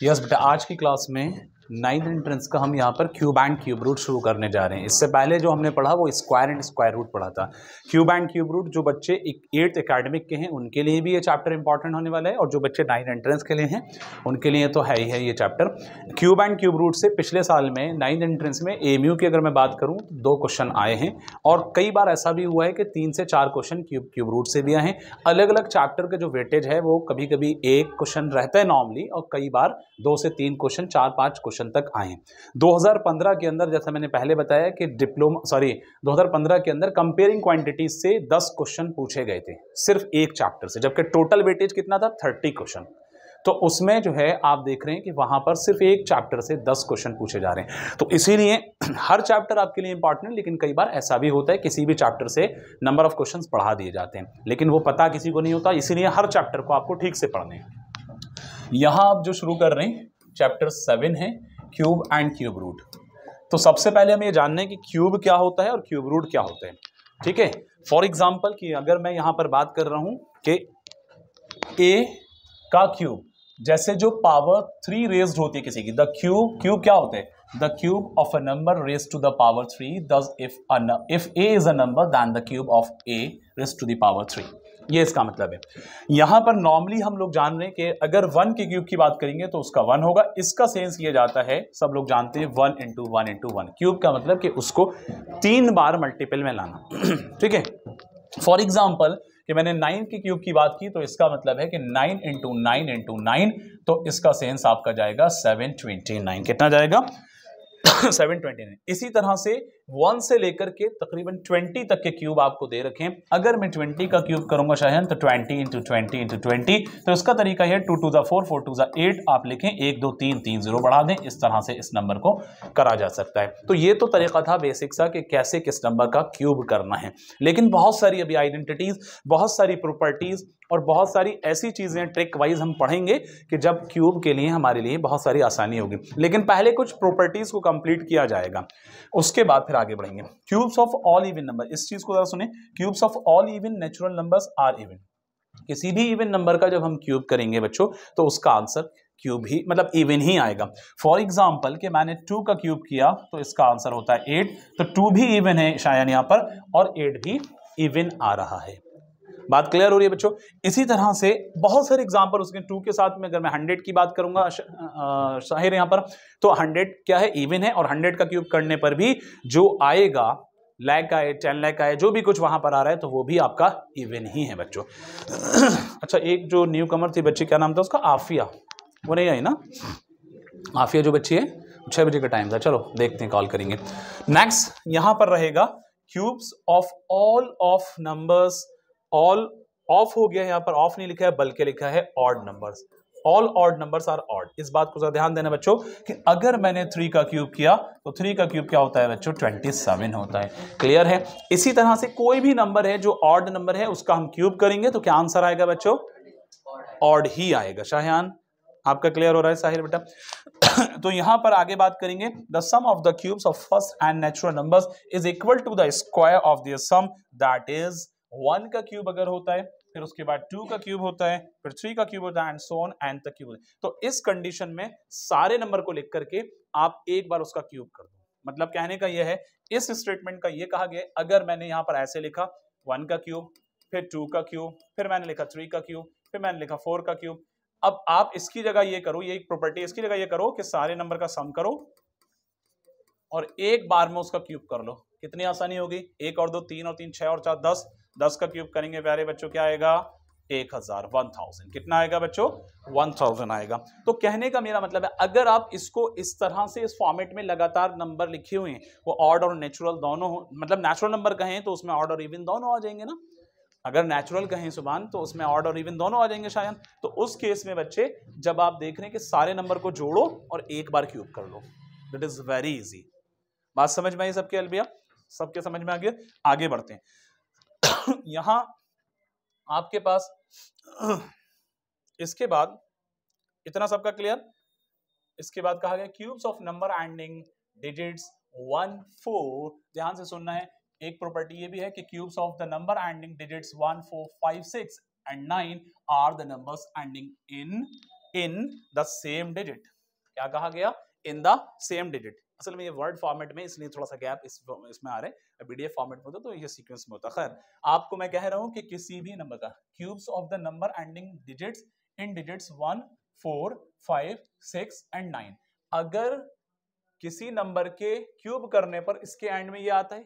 Yes बेटा, आज की क्लास में नाइन्थ एंट्रेंस का हम यहाँ पर क्यूब एंड क्यूब रूट शुरू करने जा रहे हैं। इससे पहले जो हमने पढ़ा वो स्क्वायर एंड स्क्वायर रूट पढ़ा था। क्यूब एंड क्यूब रूट जो बच्चे 8th एकेडमिक के हैं उनके लिए भी ये चैप्टर इंपॉर्टेंट होने वाला है, और जो बच्चे 9th एंट्रेंस के लिए हैं उनके लिए तो है ही है ये chapter. Cube and cube root से पिछले साल में 9th एंट्रेंस में AMU की अगर मैं बात करूँ तो 2 क्वेश्चन आए हैं, और कई बार ऐसा भी हुआ है कि 3 से 4 क्वेश्चन क्यूब रूट से भी आए हैं। अलग अलग चैप्टर का जो वेटेज है वो कभी कभी 1 क्वेश्चन रहता है नॉर्मली, और कई बार 2 से 3 क्वेश्चन 4-5 क्वेश्चन तक आए हैं। 2015 के अंदर जैसा मैंने पहले बताया कि 2015 के अंदर कंपेयरिंग क्वांटिटीज से 10 क्वेश्चन पूछे गए थे सिर्फ एक चैप्टर से, जबकि टोटल वेटेज कितना था 30 क्वेश्चन। तो उसमें जो है आप देख रहे हैं कि वहां पर सिर्फ एक चैप्टर से 10 क्वेश्चन पूछे जा रहे हैं। तो इसीलिए हर चैप्टर आपके लिए इंपॉर्टेंट है, लेकिन कई बार ऐसा भी होता है किसी भी चैप्टर से नंबर ऑफ क्वेश्चंस बढ़ा दिए जाते हैं, लेकिन वो पता किसी को नहीं होता। इसीलिए हर चैप्टर को आपको ठीक से पढ़ने हैं। यहां आप जो शुरू कर रहे हैं चैप्टर 7 है क्यूब एंड क्यूब रूट। तो सबसे पहले हमें ये जानना है कि क्यूब क्या होता है और क्यूब रूट क्या होते हैं। ठीक है, फॉर एग्जांपल कि अगर मैं यहां पर बात कर रहा हूं कि a का क्यूब, जैसे जो पावर 3 रेज्ड होती है किसी की, द क्यूब क्या होता है, the cube of a number raised to the power 3, thus if a is a number then the cube of a raised to the power 3। ये इसका मतलब है। यहां पर नॉर्मली हम लोग जान रहे हैं कि अगर 1 के क्यूब की बात करेंगे तो उसका 1 होगा। इसका सेंस किया जाता है, सब लोग जानते हैं 1 into 1 into 1। क्यूब का मतलब कि उसको 3 बार मल्टीपल में लाना। ठीक है, फॉर एग्जाम्पल कि मैंने 9 के क्यूब की बात की तो इसका मतलब है कि 9 into 9 into 9, तो इसका सेंस आपका जाएगा 729। कितना जाएगा 729। इसी तरह से 1 से लेकर के तकरीबन 20 तक के क्यूब आपको दे रखे हैं। अगर मैं 20 का क्यूब करूंगा शायद तो 20 into 20 into 20, तो इसका तरीका है 2 to the 4 4 to the 8 आप लिखें, 1 2 3 3 0 बढ़ा दें। इस तरह से इस नंबर को करा जा सकता है। तो ये तो तरीका था बेसिक सा कि कैसे किस नंबर का क्यूब करना है, लेकिन बहुत सारी अभी आइडेंटिटीज, बहुत सारी प्रॉपर्टीज और बहुत सारी ऐसी चीजें ट्रिक वाइज हम पढ़ेंगे कि जब क्यूब के लिए हमारे लिए बहुत सारी आसानी होगी। लेकिन पहले कुछ प्रॉपर्टीज को कंप्लीट किया जाएगा, उसके बाद फिर आगे बढ़ेंगे। Cubes of all even number, इस चीज को जरा सुने। Cubes of all even natural numbers are even. किसी भी इवन नंबर का जब हम क्यूब करेंगे बच्चों तो उसका आंसर क्यूब ही मतलब इवन ही आएगा। फॉर एग्जाम्पल कि मैंने 2 का क्यूब किया तो इसका आंसर होता है 8, तो 2 भी इवन है शायद यहाँ पर, और 8 भी इवन आ रहा है। बात क्लियर हो रही है बच्चों। इसी तरह से बहुत सारे एग्जांपल उसके 2 के साथ में, अगर मैं 100 की बात करूंगा शाहिर यहां पर, तो 100 क्या है इवन है, और 100 का क्यूब करने पर भी जो आएगा लाख आए 10 लाख आए जो भी कुछ वहां पर आ रहा है तो वो भी आपका इवन ही है बच्चों। अच्छा, एक जो न्यू कमर थी बच्ची, क्या नाम था उसका, आफिया, वो नहीं आई ना आफिया जो बच्ची है, 6 बजे का टाइम था। चलो देखते हैं, कॉल करेंगे। नेक्स्ट यहां पर रहेगा cubes of all of numbers. All of हो गया, यहां पर ऑफ नहीं लिखा है बल्कि लिखा है odd numbers. All odd numbers are odd. इस बात को जरा ध्यान देना बच्चों कि अगर मैंने 3 का क्यूब किया तो 3 का क्यूब क्या होता है बच्चों, 27 होता है। क्लियर है। इसी तरह से कोई भी नंबर है जो ऑड नंबर है उसका हम क्यूब करेंगे तो क्या आंसर आएगा बच्चों, ऑड ही आएगा। शाहयान आपका क्लियर हो रहा है साहिर बेटा? तो यहां पर आगे बात करेंगे, the sum of the cubes of first and natural numbers is equal to the square of their sum, that is 1 का क्यूब अगर होता है, फिर उसके बाद 2 का क्यूब होता है, फिर 3 का क्यूब होता है, एंड सो ऑन एंड तक क्यूब। तो इस कंडीशन में सारे नंबर को लिख करके आप एक बार उसका क्यूब कर दो। मतलब कहने का यह है, इस स्टेटमेंट का यह कहा गया, अगर मैंने यहां पर ऐसे लिखा 1 का क्यूब, फिर 2 का क्यूब, फिर मैंने लिखा 3 का क्यूब, फिर मैंने लिखा 4 का क्यूब। अब आप इसकी जगह ये करो, ये एक प्रॉपर्टी, इसकी जगह ये करो कि सारे नंबर का सम करो और एक बार में उसका क्यूब कर लो। कितनी आसानी होगी, 1 और 2 3 और 3 6 और 4 10, 10 का क्यूब करेंगे प्यारे बच्चों, क्या आएगा 1000, 1000। कितना आएगा बच्चों, 1000 आएगा। तो कहने का मेरा मतलब है, अगर आप इसको इस तरह से इस फॉर्मेट में लगातार नंबर लिखे हुए हैं, वो ऑड और नेचुरल दोनों हो, मतलब नेचुरल नंबर कहें तो उसमें ऑड और इवन दोनों आ जाएंगे ना, अगर नेचुरल कहें सुभान तो उसमें ऑड और इवन दोनों आ जाएंगे शायद। तो उस केस में बच्चे जब आप देख रहे हैं कि सारे नंबर को जोड़ो और एक बार क्यूब कर लो, दैट इज वेरी इजी। बात समझ में आई सबके अलबिया, सबके समझ में आ गया? आगे बढ़ते हैं। यहां आपके पास इसके बाद इतना सबका क्लियर। इसके बाद कहा गया cubes of number ending digits 1 4। ध्यान से सुनना है, एक प्रॉपर्टी ये भी है कि cubes of the number ending digits 1 4 5 6 and 9 are the numbers ending in in the same digit. क्या कहा गया? In the same digit. असल में ये वर्ड फॉर्मेट में इसलिए थोड़ा सा गैप इसमें आ रहा है, पीडीएफ फॉर्मेट में होता तो ये सीक्वेंस में होता। खैर आपको मैं कह रहा हूं कि किसी भी नंबर का cubes of the number ending digits in digits 1, 4, 5, 6 and 9, अगर किसी नंबर के क्यूब करने पर इसके एंड में ये आता है,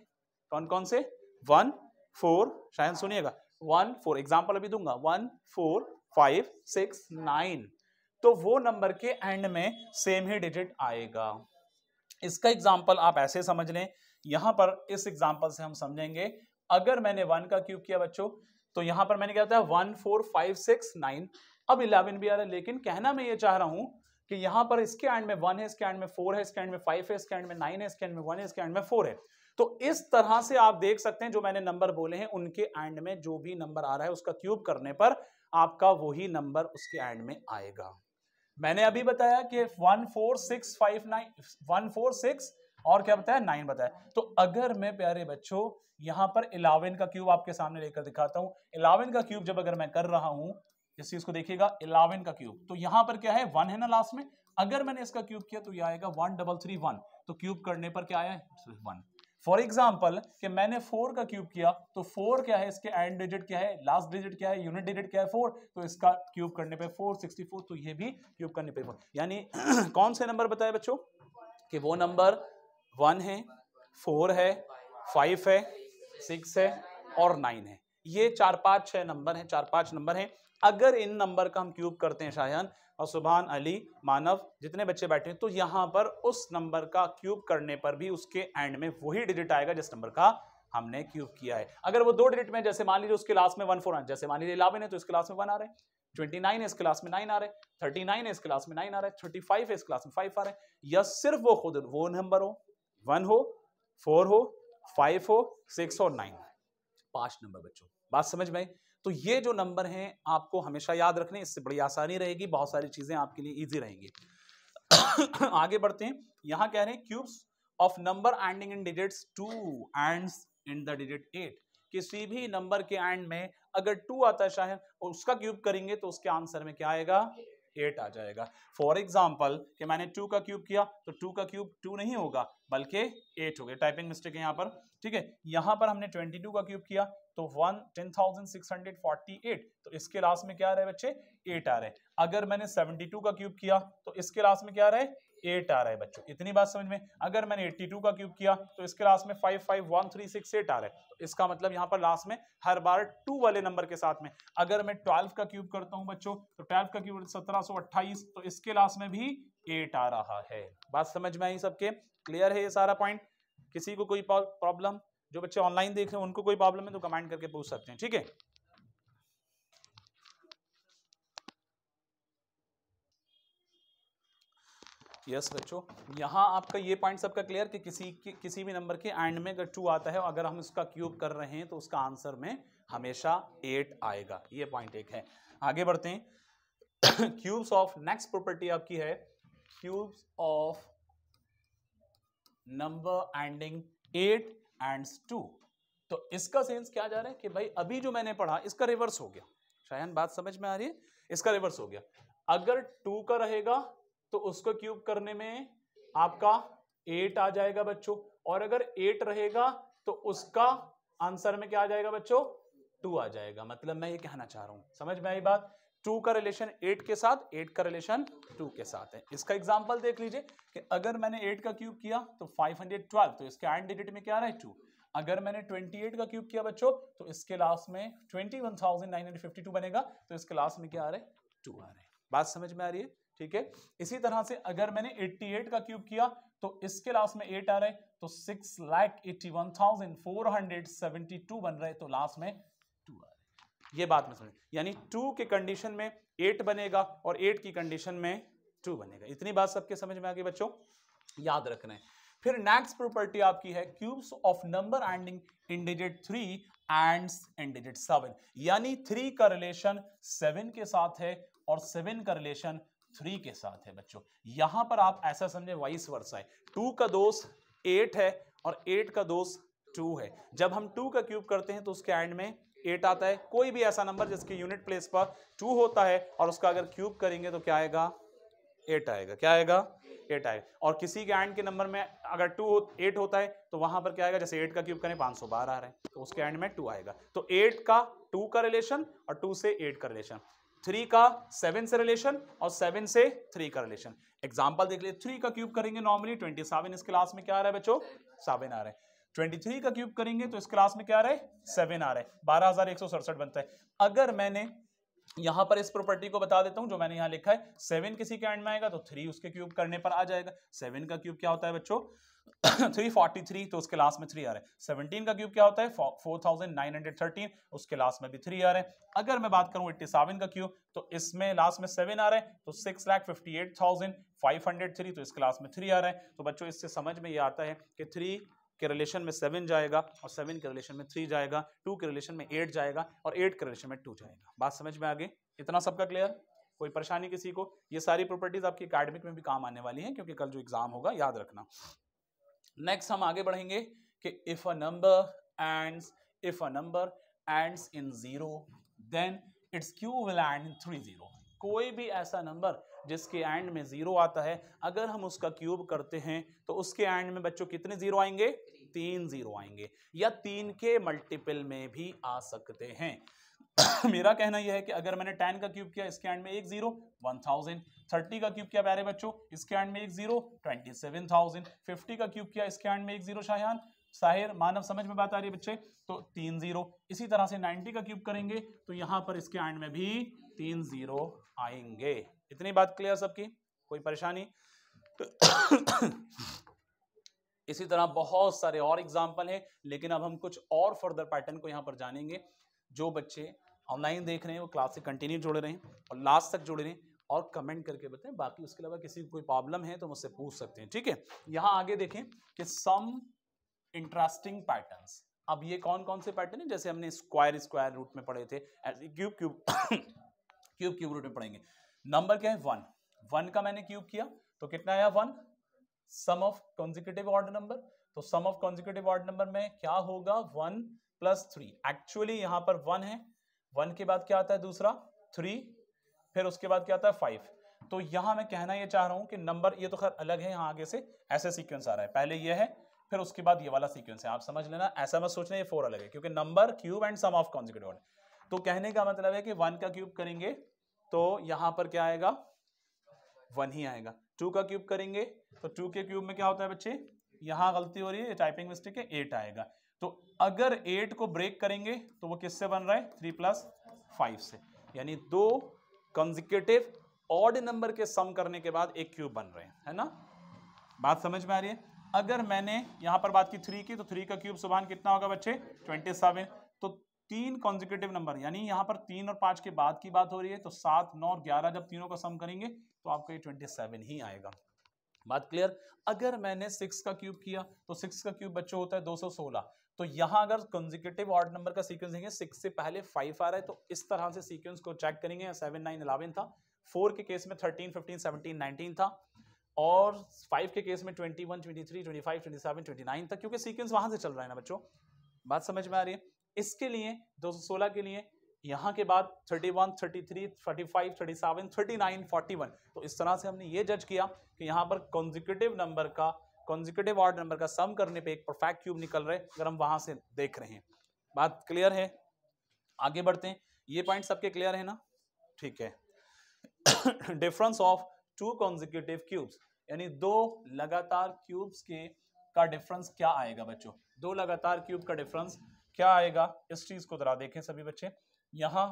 कौन कौन से? 1, 4, शायद सुनिएगा, 1, 4, एग्जाम्पल अभी दूंगा, 1, 4, 5, 6, 9, तो वो नंबर के एंड में सेम ही डिजिट आएगा। इसका एग्जाम्पल आप ऐसे समझ लें, यहां पर इस एग्जाम्पल से हम समझेंगे, अगर मैंने 1 का क्यूब किया बच्चों, तो यहां पर मैंने क्या था 1, 4, 5, 6, 9, अब 11 भी आ रहा है, लेकिन कहना मैं ये चाह रहा हूं कि यहां पर इसके एंड में 1 है, इसके एंड में 4 है, इसके एंड में 5 है, इसके एंड में 9 है, इसके एंड में 1 है, इसके एंड में 4 है। तो इस तरह से आप देख सकते हैं जो मैंने नंबर बोले हैं उनके एंड में जो भी नंबर आ रहा है उसका क्यूब करने पर आपका वही नंबर उसके एंड में आएगा। मैंने अभी बताया कि 1, 4, 6, 5, 9, 1, 4, 6 और क्या बताया 9 बताया। तो अगर मैं प्यारे बच्चों यहां पर 11 का क्यूब आपके सामने लेकर दिखाता हूं, 11 का क्यूब जब अगर मैं कर रहा हूं, इस चीज को देखिएगा, 11 का क्यूब, तो यहां पर क्या है 1 है ना लास्ट में, अगर मैंने इसका क्यूब किया तो यह आएगा 1331, तो क्यूब करने पर क्या आया है 1। फॉर एग्जाम्पल कि मैंने 4 का क्यूब किया, तो 4 क्या है, इसके एंड डिजिट क्या है, लास्ट डिजिट क्या है, यूनिट डिजिट क्या है 4, तो इसका क्यूब करने पे 464, तो ये भी क्यूब करने पे 4, यानी कौन से नंबर बताए बच्चों कि वो नंबर 1 है, 4 है, 5 है, 6 है और 9 है। ये 4, 5, 6 नंबर हैं, 4, 5 नंबर हैं। अगर इन नंबर का हम क्यूब करते हैं शायन और सुभान अली, मानव, जितने बच्चे बैठे हैं, तो यहां पर उस नंबर का क्यूब करने पर भी उसके एंड में वही डिजिट आएगा जिस नंबर का हमने क्यूब किया है। अगर वो 2 डिजिट में, जैसे मान लीजिए उसके लास्ट में 1, 4, जैसे मान लीजिए 11 है तो इसके लास्ट में 1 आ रहा है, 29 है इस क्लास में 9 आ रहा है, 39 है इस क्लास में 9 आ रहा है, 35 है इस क्लास में 5 आ रहा है, या सिर्फ वो खुद वो नंबर हो, 1 हो, 4 हो, 5 हो, 6 और 9, 5 नंबर बच्चों। बात समझ में आई? तो ये जो नंबर हैं आपको हमेशा याद रखने, इससे बड़ी आसानी रहेगी, बहुत सारी चीजें आपके लिए इजी रहेंगी। आगे बढ़ते हैं, यहां कह रहे हैं cubes of number ending in digits 2 ends in the digit 8, किसी भी नंबर के एंड में अगर 2 आता है शायद उसका क्यूब करेंगे तो उसके आंसर में क्या आएगा 8 आ जाएगा। फॉर एग्जाम्पल कि मैंने 2 का क्यूब किया तो 2 का क्यूब 2 नहीं होगा बल्कि 8 हो गया, टाइपिंग मिस्टेक है यहाँ पर, ठीक है। यहाँ पर हमने 22 का क्यूब किया तो 10,648, तो इसके लास्ट में क्या आ रहा है बच्चे 8 आ रहे हैं। अगर मैंने 72 का क्यूब किया तो इसके लास्ट में क्या आ रहा है 8 आ रहा है बच्चों, इतनी बात समझ में। अगर मैंने 82 का क्यूब किया तो इसके लास्ट में 551,368 आ रहा है, तो इसका मतलब यहाँ पर लास्ट में हर बार 2 वाले नंबर के साथ में। अगर मैं 12 का क्यूब करता हूं बच्चों तो 12 का क्यूब 1728, तो इसके लास्ट में भी 8 आ रहा है। बात समझ में आई सबके? क्लियर है ये सारा पॉइंट? किसी को कोई प्रॉब्लम? जो बच्चे ऑनलाइन देख रहे हैं उनको कोई प्रॉब्लम है तो कमेंट करके पूछ सकते हैं, ठीक है। यस बच्चों, यहाँ आपका ये पॉइंट सबका क्लियर कि किसी भी नंबर के एंड में अगर 2 आता है और अगर हम उसका क्यूब कर रहे हैं तो उसका आंसर में हमेशा 8 आएगा। ये पॉइंट एक है। आगे बढ़ते हैं। क्यूब्स ऑफ, नेक्स्ट प्रॉपर्टी आपकी है cubes of number ending 8 and 2। तो इसका सेंस क्या जा रहा है कि भाई अभी जो मैंने पढ़ा इसका रिवर्स हो गया। शायद बात समझ में आ रही है? इसका रिवर्स हो गया। अगर 2 का रहेगा तो उसको क्यूब करने में आपका 8 आ जाएगा बच्चों, और अगर 8 रहेगा तो उसका आंसर में क्या आ जाएगा बच्चों 2 आ जाएगा। मतलब मैं ये कहना चाह रहा हूं, समझ में आई बात? 2 का रिलेशन 8 के साथ, 8 का रिलेशन 2 के साथ है। इसका एग्जांपल देख लीजिए कि अगर मैंने 8 का क्यूब किया तो 512, तो इसके एंड डिजिट में क्या आ रहा है 2। अगर मैंने 28 का क्यूब किया बच्चों तो इसके लास्ट में 21,952 बनेगा, तो इसके लास्ट में क्या आ रहा है 2 आ रहा है। बात समझ में आ रही है? ठीक है। इसी तरह से अगर मैंने 88 का क्यूब किया तो इसके लास्ट में 8 आ रहा है, तो 6,81,472 बन रहा है, तो लास्ट में 2 आ रहा है। ये बात में समझ, यानी 2 के कंडीशन में 8 बनेगा और 8 की कंडीशन में 2 बनेगा। इतनी बात सबके समझ में आ गई बच्चों? याद रखना है। फिर नेक्स्ट प्रॉपर्टी आपकी है cubes of number ending in digit 3 ends in digit 7, यानी 3 का रिलेशन 7 के साथ है और 7 का रिलेशन 3 के साथ है बच्चों। यहां पर आप ऐसा समझे वाइस वर्सा है, 2 का दोस्त 8 है और 8 का दोस्त 2 है। जब हम 2 का क्यूब करते हैं तो उसके एंड में 8 आता है। कोई भी ऐसा नंबर जिसके यूनिट प्लेस पर 2 होता है और उसका अगर क्यूब करेंगे तो क्या आएगा, 8 आएगा। क्या आएगा, 8 आएगा। और किसी के एंड के नंबर में अगर 8 होता है तो वहां पर क्या आएगा, जैसे 8 का क्यूब करें 512 आ रहा है तो उसके एंड में 2 आएगा। तो 8 का 2 का रिलेशन और 2 से 8 का रिलेशन, 3 का 7 से रिलेशन और 7 से 3 का रिलेशन। एग्जांपल देख लीजिए, 3 का क्यूब करेंगे नॉर्मली 27, इस क्लास में क्या आ रहा है बच्चों, 7 आ रहा है। 23 का क्यूब करेंगे तो इस क्लास में क्या आ रहा है, 7 आ रहा है। 12167 बनता है। अगर मैंने यहां पर इस प्रॉपर्टी को बता देता हूं जो मैंने यहां लिखा है, 7 किसी के एंड में आएगा तो 3 उसके क्यूब करने पर आ जाएगा। 7 का क्यूब क्या होता है बच्चों 343, तो उसके लास्ट में 3 आ रहा है। 17 का क्यूब क्या होता है 4913, उसके लास्ट में भी 3 आ रहा है। अगर मैं बात करूं 87 का क्यूब तो इसमें लास्ट में 7 आ रहा है, तो 6,58,503, तो इसके लास्ट में 3 आ रहा है। तो बच्चों इससे समझ में ये आता है कि 3 के रिलेशन में 7 जाएगा और 7 के रिलेशन में 3 जाएगा, 2 के रिलेशन में 8 जाएगा और 8 के रिलेशन में 2 जाएगा। बात समझ में आ गई? इतना सबका क्लियर? कोई परेशानी किसी को? ये सारी प्रॉपर्टीज आपकी एकेडमिक में भी काम आने वाली हैं क्योंकि कल जो एग्जाम होगा याद रखना। नेक्स्ट हम आगे बढ़ेंगे कि if a number ends in 0 then its cube will end in 30। कोई भी ऐसा नंबर जिसके एंड में 0 आता है, अगर हम उसका क्यूब करते हैं तो उसके एंड में बच्चों कितने 0 आएंगे, 3 0 आएंगे, या 3 के मल्टीपल में भी आ सकते हैं। मेरा कहना यह है कि अगर मैंने 10 का क्यूब किया इसके एंड में 1 0, 1000। 30 का क्यूब किया प्यारे बच्चों इसके एंड में 1 0, 27000। 50 का क्यूब किया इसके एंड में 1 0, शायान साहिर मानव समझ में बात आ रही है बच्चे, तो 3 0। इसी तरह से 90 का क्यूब करेंगे तो यहां पर इसके एंड में भी 3 0 आएंगे। इतनी बात क्लियर सबकी? कोई परेशानी? इसी तरह बहुत सारे और एग्जाम्पल हैं, लेकिन अब हम कुछ और फर्दर पैटर्न को यहां पर जानेंगे। जो बच्चे ऑनलाइन देख रहे हैं वो क्लास से कंटिन्यू जुड़े रहें और लास्ट तक जुड़े रहें और कमेंट करके बताएं। बाकी उसके अलावा किसी को कोई प्रॉब्लम है तो मुझसे पूछ सकते हैं, ठीक है। यहां आगे देखें कि सम इंटरेस्टिंग पैटर्न्स। अब ये कौन कौन से पैटर्न है, जैसे हमने स्क्वायर रूट में पढ़े थे, ऐसे क्यूब रूट में पढ़ेंगे। नंबर क्या है 1 का मैंने क्यूब किया तो कितना आया 1, सम ऑफ कॉन्जिक्यूटिव ऑड नंबर। तो सम ऑफ कॉन्जिक्यूटिव ऑड नंबर में क्या होगा 1 + 3। एक्चुअली यहां पर 1 है, 1 के बाद क्या आता है दूसरा 3, फिर उसके बाद क्या आता है 5। तो यहां मैं कहना ये चाह रहा हूं कि नंबर ये तो खैर अलग है, यहां आगे से ऐसे सीक्वेंस आ रहा है, पहले ये है फिर उसके बाद ये वाला सीक्वेंस है। आप समझ लेना, ऐसा मत सोचना ये 4 अलग है, क्योंकि number cube and sum of consecutive odd. तो कहने का मतलब है कि 1 का क्यूब करेंगे तो यहां पर क्या आएगा 1 ही आएगा। 2 का क्यूब करेंगे तो 2 के क्यूब में क्या होता है बच्चे, यहां गलती हो रही है, टाइपिंग मिस्टेक है, 8 आएगा। तो अगर 8 को ब्रेक करेंगे तो वो किससे बन रहा है 3 + 5 से, यानी 2 कॉन्जिक्यूटिव ऑड नंबर के सम करने के बाद एक क्यूब बन रहे हैं, है ना। बात समझ में आ रही है? अगर मैंने यहां पर बात की 3 की तो 3 का क्यूब सुभान कितना होगा बच्चे 27। तो 3 कॉन्जिक्यूटिव नंबर, यानी यहां पर 3 और 5 के बाद की बात हो रही है, तो 7 9 और 11 जब तीनों का सम करेंगे तो आपको ये 27 ही आएगा। बात क्लियर? अगर मैंने 6 का क्यूब किया तो 6 का क्यूब बच्चों होता है 216। तो यहां अगर कॉन्जिक्यूटिव ऑड नंबर का सीक्वेंस देंगे 6 से पहले 5 आ रहा है तो इस तरह से सीक्वेंस को चेक करेंगे। 7 9 11 था, 4 के केस में 13 15 17 19 था, और 5 के केस में 21 23 25 27 29 तक, क्योंकि सीक्वेंस वहां से चल रहा है ना बच्चों। बात समझ में आ रही है? इसके लिए 216 के लिए यहां के बाद 31 33 35 37 39 41। तो इस तरह से हमने ये जज किया कि यहां पर कॉन्जिक्यूटिव ऑड नंबर का सम करने पे एक परफेक्ट क्यूब निकल रहा है, अगर हम वहां से देख रहे हैं। बात क्लियर है? आगे बढ़ते हैं। ये पॉइंट सबके क्लियर है ना? ठीक है। डिफरेंस ऑफ 2 कॉन्जिक्यूटिव क्यूब्स, यानी 2 लगातार क्यूब्स के का डिफरेंस क्या आएगा बच्चों, 2 लगातार क्यूब का डिफरेंस क्या आएगा, इस चीज को जरा देखें सभी बच्चे। यहां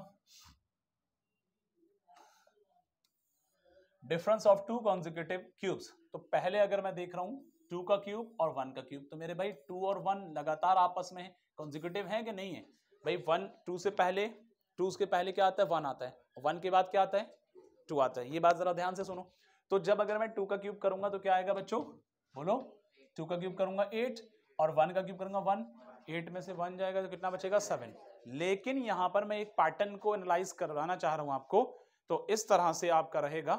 डिफरेंस ऑफ 2 कॉन्जिक्यूटिव क्यूब्स, तो पहले अगर मैं देख रहा हूं 2 का क्यूब और 1 का क्यूब, तो मेरे भाई 2 और 1 लगातार आपस में कॉन्जिक्यूटिव है कि नहीं है भाई। 1 2 से पहले, 2 के पहले क्या आता है 1 आता है, 1 के बाद क्या आता है 2 आता है। ये बात जरा ध्यान से सुनो। तो जब अगर मैं 2 का क्यूब करूंगा तो क्या आएगा बच्चों, बोलो। 2 का क्यूब करूंगा 8 और 1 का क्यूब करूंगा 1, 8 में से 1 जाएगा तो कितना बचेगा 7। लेकिन यहां पर मैं एक पैटर्न को एनालाइज करवाना चाह रहा हूं आपको, तो इस तरह से आपका रहेगा।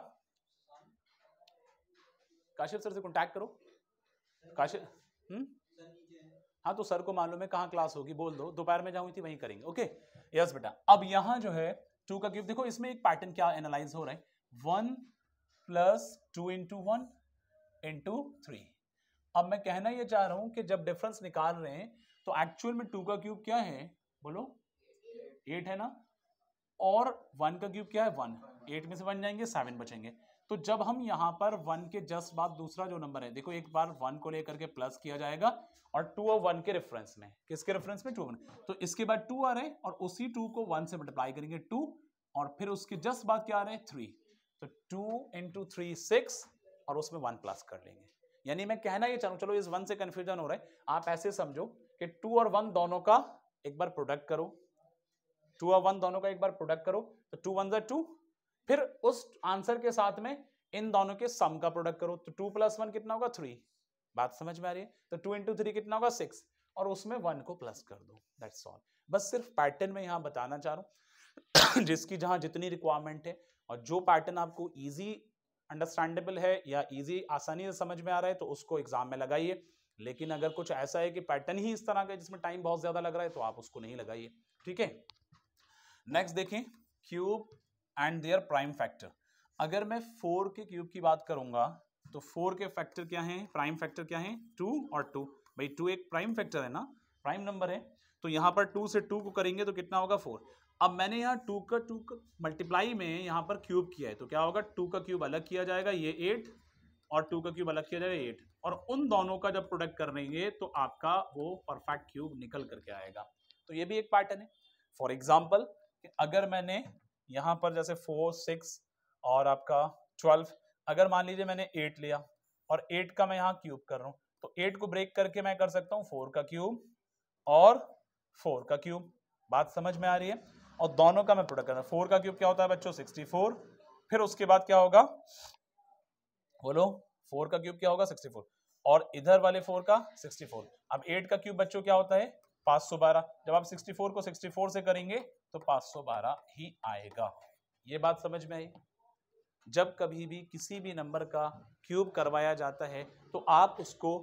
काशिफ सर से कांटेक्ट करो। काशिफ हाँ, तो सर को मालूम है कहाँ क्लास होगी, बोल दो, दोपहर में जाऊंगी थी वहीं करेंगे। ओके, यस बेटा, अब यहां जो है 2 का क्यूब देखो, इसमें एक पैटर्न क्या एनालाइज हो रहा है, 1 प्लस 2 इंटू 1 इंटू 3। अब मैं कहना ये चाह रहा हूं कि जब डिफरेंस निकाल रहे हैं तो एक्चुअल में 2 का क्यूब क्या है, बोलो 8 है ना, और 1 का क्यूब क्या है 1, 8 में से 1 जाएंगे 7 बचेंगे। तो जब हम यहाँ पर 1 के जस्ट बाद दूसरा जो नंबर है, देखो एक बार 1 को लेकर के प्लस किया जाएगा और 2 और 1 के रेफरेंस में, किसके रेफरेंस में 2 1, तो इसके बाद 2 आ रहे हैं और उसी 2 को 1 से मल्टीप्लाई करेंगे 2, और फिर उसके जस्ट बाद क्या आ रहे हैं 3, तो 2 इंटू 3 6 और उसमें 1 प्लस कर लेंगे। यानी मैं कहना ये चाहूँ, चलो इस 1 से कंफ्यूजन हो रहा है, आप ऐसे समझो कि 2 और 1 दोनों का एक बार प्रोडक्ट करो, 2 और 1 दोनों का एक बार प्रोडक्ट करो तो 2 1 2, फिर उस आंसर के साथ में इन दोनों के सम का प्रोडक्ट करो तो 2 प्लस 1 कितना होगा 3। बात समझ में आ रही है? तो 2 इंटू 3 कितना होगा 6 और उसमें 1 को प्लस कर दो, दैट्स ऑल। बस सिर्फ पैटर्न में यहां बताना चाह रहा हूं जिसकी जहां जितनी रिक्वायरमेंट है, और जो पैटर्न आपको इजी अंडरस्टैंडेबल है या इजी आसानी से समझ में आ रहा है तो उसको एग्जाम में लगाइए। लेकिन अगर कुछ ऐसा है कि पैटर्न ही इस तरह का जिसमें टाइम बहुत ज्यादा लग रहा है तो आप उसको नहीं लगाइए, ठीक है। नेक्स्ट देखें, cube and their prime factor. अगर मैं 4 के क्यूब की बात करूंगा तो 4 के फैक्टर क्या हैं, प्राइम फैक्टर क्या हैं, 2 और 2। भाई 2 एक प्राइम फैक्टर है ना, प्राइम नंबर है, तो यहां पर 2 से 2 को करेंगे तो कितना होगा 4। अब मैंने यहाँ 2 का मल्टीप्लाई में यहाँ पर क्यूब किया है तो क्या होगा, 2 का क्यूब अलग किया जाएगा, ये 8, और 2 का क्यूब अलग किया जाएगा 8, और उन दोनों का जब प्रोडक्ट करेंगे तो आपका वो परफेक्ट क्यूब निकल करके आएगा। तो ये भी एक पैटर्न है। फॉर एग्जाम्पल, अगर मैंने यहां पर जैसे 4 6 और आपका 12, अगर मान लीजिए मैंने 8 लिया और 8 का मैं यहाँ क्यूब कर रहा हूं तो 8 को ब्रेक करके मैं कर सकता हूँ 4 का क्यूब और 4 का क्यूब। बात समझ में आ रही है? और दोनों का मैं प्रोडक्ट कर रहा हूं। 4 का क्यूब क्या होता है बच्चों 64, फिर उसके बाद क्या होगा बोलो, 4 का क्यूब क्या होगा 64, और इधर वाले 4 का 64। अब 8 का क्यूब बच्चों क्या होता है 512, जब आप 64 को 64 से करेंगे तो 512 ही आएगा। ये बात समझ में आई? जब कभी भी किसी भी नंबर का क्यूब करवाया जाता है तो आप उसको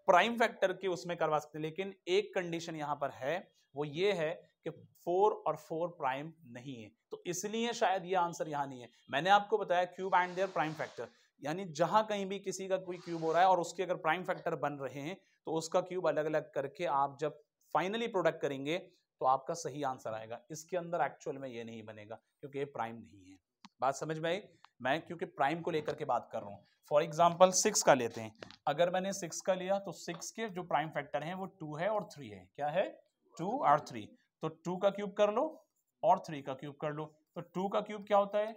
प्राइम फैक्टर के उसमें करवा सकते हैं, लेकिन एक कंडीशन यहां पर है, वो ये है कि 4 और 4 प्राइम नहीं है, तो इसलिए शायद ये आंसर यहां नहीं है। मैंने आपको बताया cube and their prime factor, यानी जहां कहीं भी किसी का कोई क्यूब हो रहा है और उसके अगर प्राइम फैक्टर बन रहे हैं तो उसका क्यूब अलग अलग करके आप जब फाइनली प्रोडक्ट करेंगे तो आपका सही आंसर आएगा। इसके अंदर एक्चुअल में ये नहीं बनेगा क्योंकि ये प्राइम नहीं है। बात समझ में आई? मैं क्योंकि प्राइम को लेकर के बात कर रहा हूं। फॉर एग्जाम्पल 6 का लेते हैं, अगर मैंने 6 का लिया तो 6 के जो प्राइम फैक्टर हैं वो 2 है और 3 है। क्या है? 2 और 3। तो 2 का क्यूब कर लो और 3 का क्यूब कर लो, तो 2 का क्यूब क्या होता है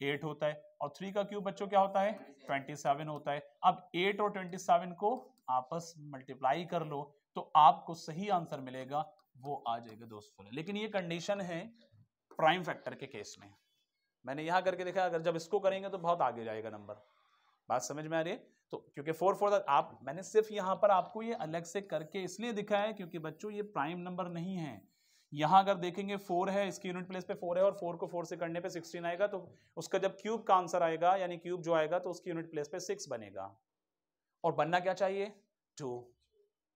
8 होता है, और 3 का क्यूब बच्चों क्या होता है 27 होता है। अब 8 और 27 को आपस मल्टीप्लाई कर लो तो आपको सही आंसर मिलेगा, वो आ जाएगा दोस्तों। लेकिन ये कंडीशन है प्राइम फैक्टर के केस में। मैंने यहां करके देखा, अगर जब इसको करेंगे तो बहुत आगे जाएगा नंबर। बात समझ में आ रही है? तो क्योंकि 4 4 आप, मैंने सिर्फ यहां पर आपको ये अलग से करके इसलिए दिखाया है क्योंकि बच्चों ये प्राइम नंबर नहीं है। यहां अगर देखेंगे 4 है, इसकी यूनिट प्लेस पे 4 है, और 4 को 4 से करने पे 16 आएगा, तो उसका जब क्यूब का आंसर आएगा यानी क्यूब जो आएगा तो उसकी यूनिट प्लेस पे 6 बनेगा। और बनना क्या चाहिए 2,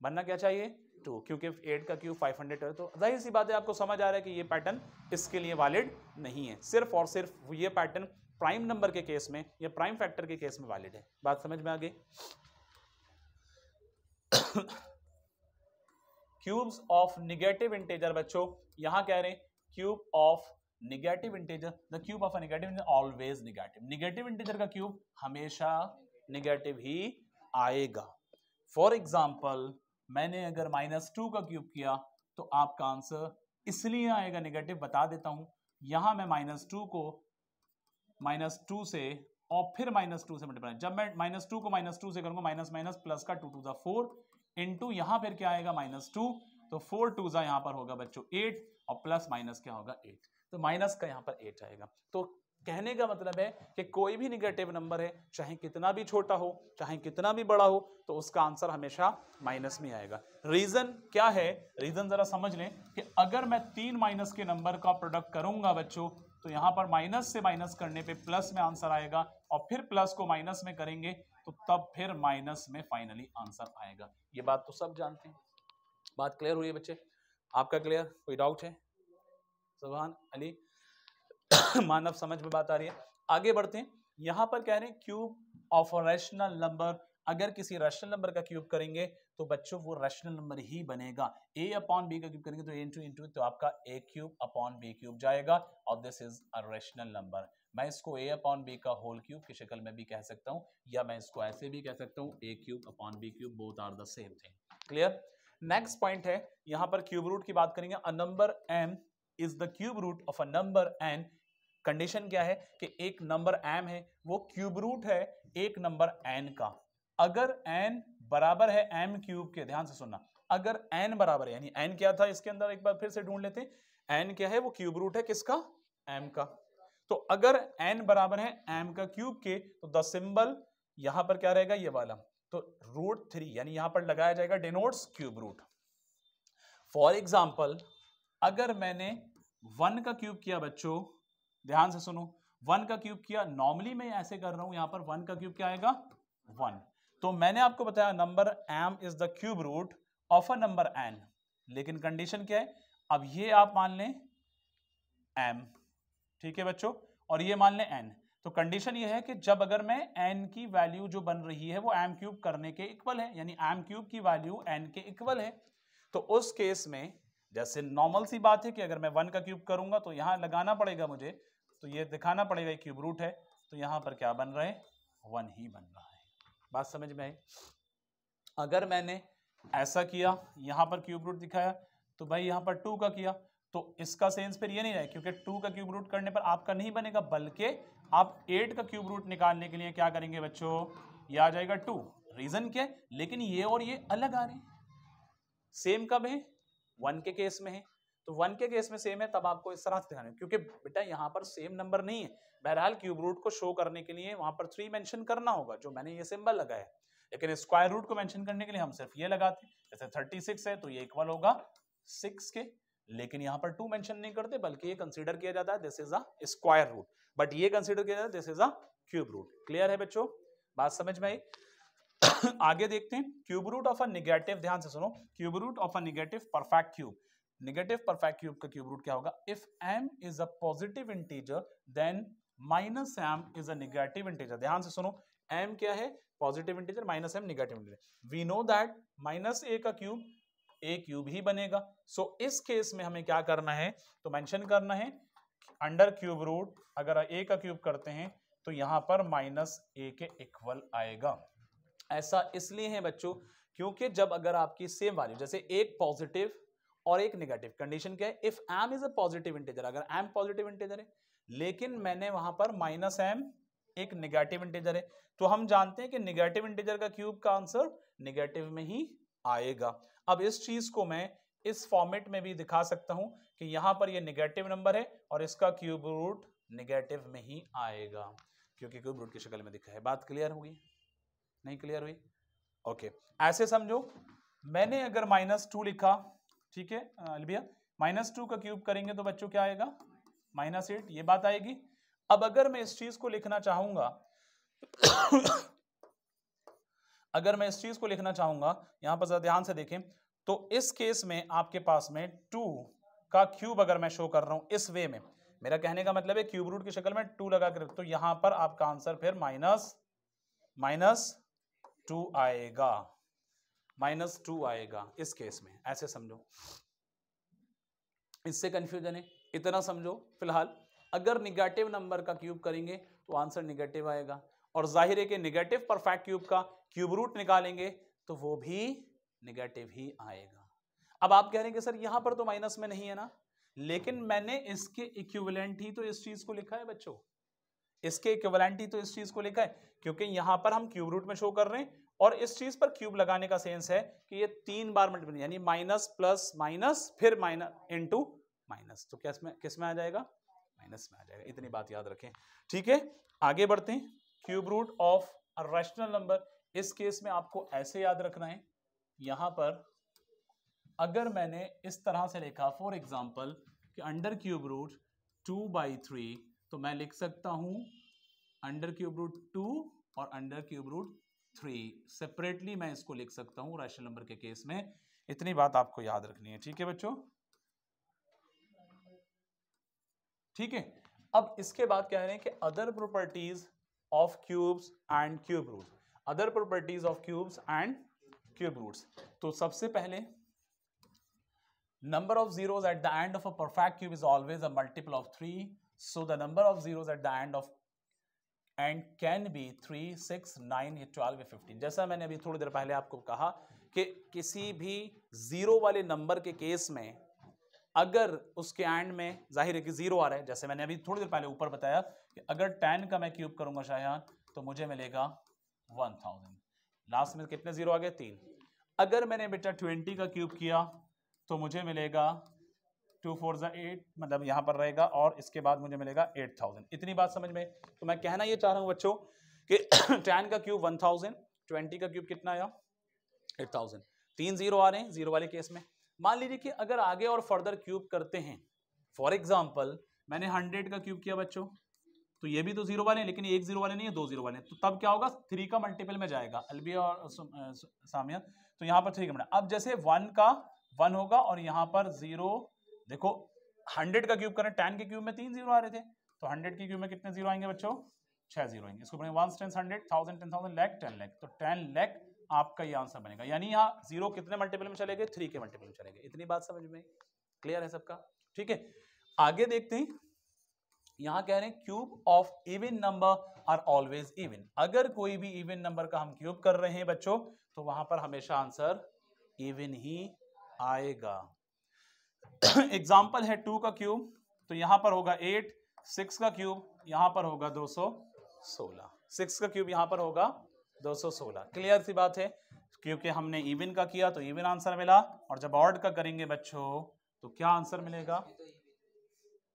बनना क्या चाहिए 2, क्योंकि 8 का क्यूब 500 है। तो जाहिर सी बात है आपको समझ आ रहा है कि ये पैटर्न इसके लिए वैलिड नहीं है, सिर्फ और सिर्फ ये पैटर्न प्राइम नंबर के केस में या प्राइम फैक्टर के केस में वैलिड है। बात समझ में आ गई? क्यूब्स ऑफ नेगेटिव इंटीजर बच्चों, यहां कह रहे हैं cube of negative integer, the cube of a negative integer always negative. Negative integer का क्यूब हमेशा नेगेटिव ही आएगा। फॉर एग्जाम्पल मैंने अगर -2 का क्यूब किया तो आपका आंसर इसलिए आएगा नेगेटिव, बता देता हूं। यहां मैं -2 को -2 से और फिर -2 से मल्टीप्लाई, जब मैं -2 को -2 से करूंगा माइनस माइनस प्लस का 2 टू द 4 इंटू यहां फिर क्या आएगा -2, तो 4 टू जा यहां पर होगा बच्चों 8 और प्लस माइनस क्या होगा 8, तो माइनस का यहां पर 8 आएगा। तो कहने का मतलब है कि कोई भी निगेटिव नंबर है, चाहे कितना भी छोटा हो चाहे कितना भी बड़ा हो, तो उसका आंसर हमेशा माइनस में आएगा। रीजन क्या है? रीजन जरा समझ लें कि अगर मैं 3 माइनस के नंबर का प्रोडक्ट करूंगा बच्चों तो यहां पर माइनस से माइनस करने पे प्लस में आंसर आएगा, और फिर प्लस को माइनस में करेंगे तो तब फिर माइनस में फाइनली आंसर आएगा। ये बात तो सब जानते हैं। बात क्लियर हुई है बच्चे? आपका क्लियर? कोई डाउट है? सुभान अली मानव, समझ में बात आ रही है? आगे बढ़ते हैं। यहां पर कह रहे हैं cube of a rational number, अगर किसी रैशनल नंबर का क्यूब करेंगे तो बच्चों वो रैशनल नंबर ही बनेगा। a अपॉन बी का क्यूब करेंगे तो a इंटू तो आपका a cube upon B cube जाएगा, और this is a rational number. मैं इसको a अपॉन बी का होल क्यूब की शक्ल में भी कह सकता हूं, या मैं इसको ऐसे भी कह सकता हूं a cube upon B cube, both are the same thing. Clear? Next point है, यहां पर क्यूब रूट की बात करेंगे। A number m is the cube root of a number n। Condition क्या है कि एक नंबर m है वो क्यूब रूट है एक नंबर n का। अगर n बराबर है m क्यूब के, ध्यान से सुनना, अगर n बराबर है, यानी n क्या था इसके अंदर, एक बार फिर से ढूंढ लेते हैं। n क्या है? वो क्यूब रूट है किसका? m का। तो अगर n बराबर है m का क्यूब के, तो द सिंबल यहां पर क्या रहेगा? ये वाला, तो √3, यानी यहां पर लगाया जाएगा denotes cube root. For example, अगर मैंने 1 का क्यूब किया बच्चों, ध्यान से सुनो, 1 का क्यूब किया, नॉर्मली मैं ऐसे कर रहा हूं, यहां पर 1 का क्यूब क्या आएगा? 1। तो मैंने आपको बताया number m is the cube root of a number n, लेकिन कंडीशन क्या है? अब ये आप मान लें m, ठीक है बच्चों, और ये मान लें n। तो कंडीशन ये है कि जब अगर मैं n की वैल्यू जो बन रही है वो m क्यूब करने के इक्वल है, यानी m क्यूब की वैल्यू n के इक्वल है, तो उस केस में जैसे नॉर्मल सी बात है कि अगर मैं 1 का क्यूब करूंगा तो यहां लगाना पड़ेगा मुझे, तो ये दिखाना पड़ेगा ये क्यूब रूट है, तो यहां पर क्या बन रहा है? 1 ही बन रहा है। बात समझ में आई? अगर मैंने ऐसा किया, यहां पर क्यूब रूट दिखाया, तो भाई यहां पर 2 का किया, तो इसका सेंस फिर ये नहीं है, क्योंकि 2 का क्यूब रूट करने पर आपका नहीं बनेगा, बल्कि आप 8 का क्यूब रूट निकालने के लिए क्या करेंगे बच्चों? ये आ जाएगा 2। रीजन क्या है? लेकिन ये और ये अलग आ रहे हैं। सेम कब है? 1 के केस में है, तो 1 के केस में सेम है, तब आपको इस तरह से दिखाना है, क्योंकि बेटा यहाँ पर सेम नंबर नहीं है। बहरहाल क्यूब रूट को शो करने के लिए वहां पर 3 मेंशन करना होगा, जो मैंने ये सिंबल लगाया है, लेकिन स्क्वायर रूट को मेंशन करने के लिए हम सिर्फ ये लगाते हैं। जैसे 36 है तो ये इक्वल होगा 6 के, लेकिन यहाँ पर 2 मेंशन नहीं करते, बल्कि ये कंसीडर किया जाता है this is a square root, but ये कंसीडर किया जाता है this is a cube root. Clear है बच्चों? बात समझ में आई? आगे देखते हैं cube root of a negative, ध्यान से सुनो, cube root of a negative perfect cube. Negative perfect cube का क्यूब रूट क्या होगा? If m is a positive integer then minus m is a negative integer. ध्यान से सुनो, m क्या है? Positive integer, minus m negative integer. We know that minus a का cube a cube ही बनेगा। सो इस केस में हमें क्या करना है? तो मेंशन करना है अंडर क्यूब रूट, अगर a का क्यूब करते हैं तो यहां पर माइनस a के इक्वल आएगा। ऐसा इसलिए है बच्चों क्योंकि जब अगर आपकी सेम वैल्यू, जैसे एक पॉजिटिव और एक नेगेटिव, कंडीशन क्या है? If m is a positive integer, अगर m पॉजिटिव इंटीजर है लेकिन मैंने वहां पर माइनस m एक नेगेटिव इंटीजर है, तो हम जानते हैं कि नेगेटिव इंटीजर का क्यूब का आंसर नेगेटिव में ही आएगा। अब इस चीज को मैं इस फॉर्मेट में भी दिखा सकता हूं कि यहां पर ये नेगेटिव नंबर है और इसका क्यूब रूट नेगेटिव में ही आएगा, क्योंकि क्यूब रूट की शक्ल में दिखा है। बात क्लियर होगी? नहीं क्लियर हुई? ओके, ऐसे समझो, मैंने अगर -2 लिखा, ठीक है अलबिया, -2 का क्यूब करेंगे तो बच्चों क्या आएगा? -8, ये बात आएगी। अब अगर मैं इस चीज को लिखना चाहूंगा अगर मैं इस चीज को लिखना चाहूंगा, यहां पर ध्यान से देखें, तो इस केस में आपके पास में 2 का क्यूब अगर मैं शो कर रहा हूं इस वे में, मेरा कहने का मतलब है क्यूब रूट की शक्ल में 2 लगा कर, तो यहां पर आपका आंसर फिर -2 आएगा, -2 आएगा इस केस में। ऐसे समझो, इससे कंफ्यूजन है? इतना समझो फिलहाल। अगर निगेटिव नंबर का क्यूब करेंगे तो आंसर निगेटिव आएगा, और जाहिर है कि निगेटिव परफेक्ट क्यूब का क्यूब रूट निकालेंगे तो वो भी निगेटिव ही आएगा। अब आप कह रहे हैं कि सर यहां पर तो माइनस में नहीं है ना, लेकिन मैंने इसके इक्विवेलेंट ही तो इस चीज को लिखा है बच्चों, इसके इक्विवेलेंट ही तो इस चीज को लिखा है, क्योंकि यहां पर हम क्यूब रूट में शो कर रहे हैं और इस चीज पर क्यूब लगाने का सेंस है कि ये 3 बार मल्टीप्लाई, यानी माइनस प्लस माइनस फिर माइनस इनटू माइनस, तो किस में आ जाएगा? माइनस में आ जाएगा। इतनी बात याद रखें, ठीक है? आगे बढ़ते हैं। Cube root of a rational number, इस केस में आपको ऐसे याद रखना है, यहां पर अगर मैंने इस तरह से लिखा फॉर एग्जाम्पल कि अंडर क्यूब रूट 2/3, तो मैं लिख सकता हूं अंडर क्यूब रूट 2 और अंडर क्यूब रूट 3 सेपरेटली मैं इसको लिख सकता हूं रैशनल नंबर के केस में। इतनी बात आपको याद रखनी है, ठीक है बच्चों? ठीक है। अब इसके बाद कह रहे हैं कि other properties of cubes and cube roots, other properties of cubes and cube roots. तो सबसे पहले number of zeros at the end of a perfect cube is always a multiple of 3, so the number of zeros at the end of and can be 3, 6, 9, 12 या 15। जैसा मैंने अभी थोड़ी देर पहले आपको कहा कि किसी भी जीरो वाले नंबर के केस में अगर उसके एंड में जाहिर है कि जीरो आ रहा है, जैसे मैंने अभी थोड़ी देर पहले ऊपर बताया कि अगर 10 का मैं क्यूब करूंगा शायद तो मुझे मिलेगा 1000, लास्ट में कितने जीरो आ गए 3। अगर मैंने बेटा 20 का क्यूब किया तो मुझे मिलेगा 2 4 8, मतलब यहां पर रहेगा और इसके बाद मुझे मिलेगा 8000। इतनी बात समझ में? तो मैं कहना ये चाह रहा हूं बच्चों कि 10 का क्यूब 1000, 20 का क्यूब कितना आया 8000, 3 जीरो आ रहे हैं जीरो वाले केस में। मान लीजिए कि अगर आगे और फर्दर क्यूब करते हैं, फॉर एग्जाम्पल मैंने 100 का क्यूब किया बच्चों, तो ये भी तो जीरो वाले हैं लेकिन एक जीरो वाले नहीं है, दो जीरो वाले हैं, तो तब क्या होगा 3 का मल्टीपल में जाएगा अलबिया और सामिया, तो यहाँ पर 3 का। अब जैसे 1 का 1 होगा और यहाँ पर 0, देखो 100 का क्यूब करें 10 के क्यूब में 3 जीरो आ रहे थे, तो 100 के क्यूब में कितने जीरो आएंगे बच्चों 6 जीरो आएंगे। इसको पढ़ेंगे 1 10 100 1000 10,000 लाख 10 लाख, तो 10 लाख आपका ये आंसर बनेगा। यानी यहाँ जीरो कितने मल्टीपल में चले गए 3 के मल्टीपल में चले गए। इतनी बात समझ में क्लियर है सबका? ठीक है, आगे देखते हैं। यहां कह रहे हैं cube of even number are always even. अगर कोई भी इवन नंबर का हम क्यूब कर रहे हैं बच्चों तो वहां पर हमेशा आंसर इवन ही आएगा। एग्जाम्पल है 2 का क्यूब, तो यहां पर होगा 8, 6 का क्यूब यहां पर होगा 216, 6 का क्यूब यहां पर होगा 216। क्लियर सी बात है, क्योंकि हमने इवन का किया तो इवन आंसर मिला, और जब ऑड का करेंगे बच्चों तो क्या आंसर मिलेगा